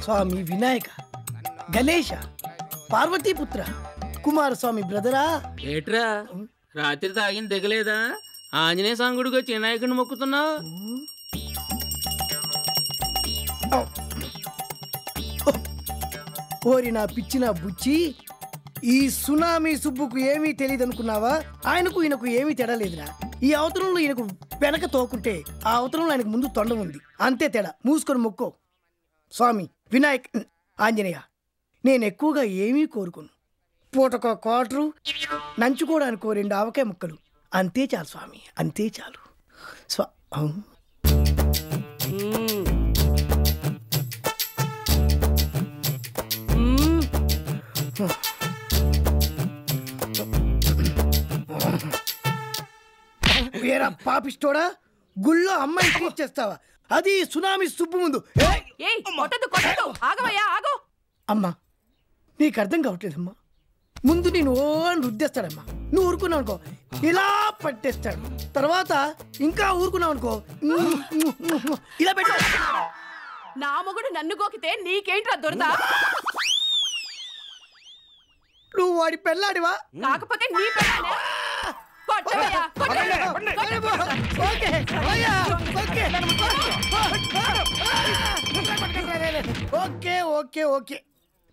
స్వామి వినాయక, గణేశ, పార్వతీపుత్ర, కుమారస్వామి బ్రదరా. ఏట్రా రాత్రి తాగిన దిగలేదా? ఆంజనేయ సాంగుడికి వచ్చి వినాయకుడిని మొక్కుతున్నావు. ఓరి నా పిచ్చిన బుచ్చి, ఈ సునామీ సుబ్బుకు ఏమీ తెలియదు అనుకున్నావా? ఆయనకు ఈయనకు ఏమీ తేడాలేదురా. ఈ అవతరంలో ఈయనకు వెనక తోకుంటే ఆ అవతరంలో ఆయనకు ముందు తొండ ఉంది, అంతే తేడా. మూసుకొని మొక్కో. స్వామి వినాయక్, ఆంజనేయ, నేను ఎక్కువగా ఏమీ కోరుకోను. పూటకో క్వార్టరు, నంచుకోవడానికి 2 ఆవకాయ ముక్కలు, అంతే చాలు స్వామి, అంతే చాలు. వేరా పాపిస్తోడా, గుళ్ళో అమ్మాయి ట్రీట్ చేస్తావా? అది సునామీ సుబ్బు ముందు. అమ్మా నీకు అర్థం కావట్లేదమ్మా. ముందు నేను ఓ అని రుద్దేస్తాడమ్మా, నువ్వు ఊరుకున్నావు అనుకో ఇలా పట్టేస్తాడు. తర్వాత ఇంకా ఊరుకున్నావు అనుకో ఇలా పెట్ట. నా మొగుడు నన్ను గోకితే నీకేంట్రా దొరదా? నువ్వు వాడి పెళ్ళాడివా? కాకపోతే నీ పెళ్ళానే. ఓకే ఓకే ఓకే,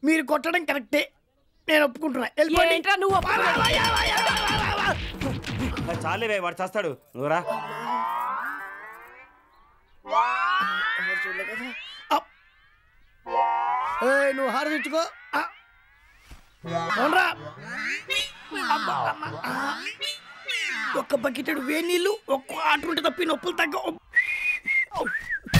మీరు కొట్టడం కరెక్టే, నేను ఒప్పుకుంటున్నా. చాలే వాడు చేస్తాడు. నువ్వురా. నువ్వు హారదించుకో. ఒక్క బకెటెడు వేడి నీళ్ళు, ఒక్క ఆట ఉంటే తప్పి నొప్పులు తగ్గ.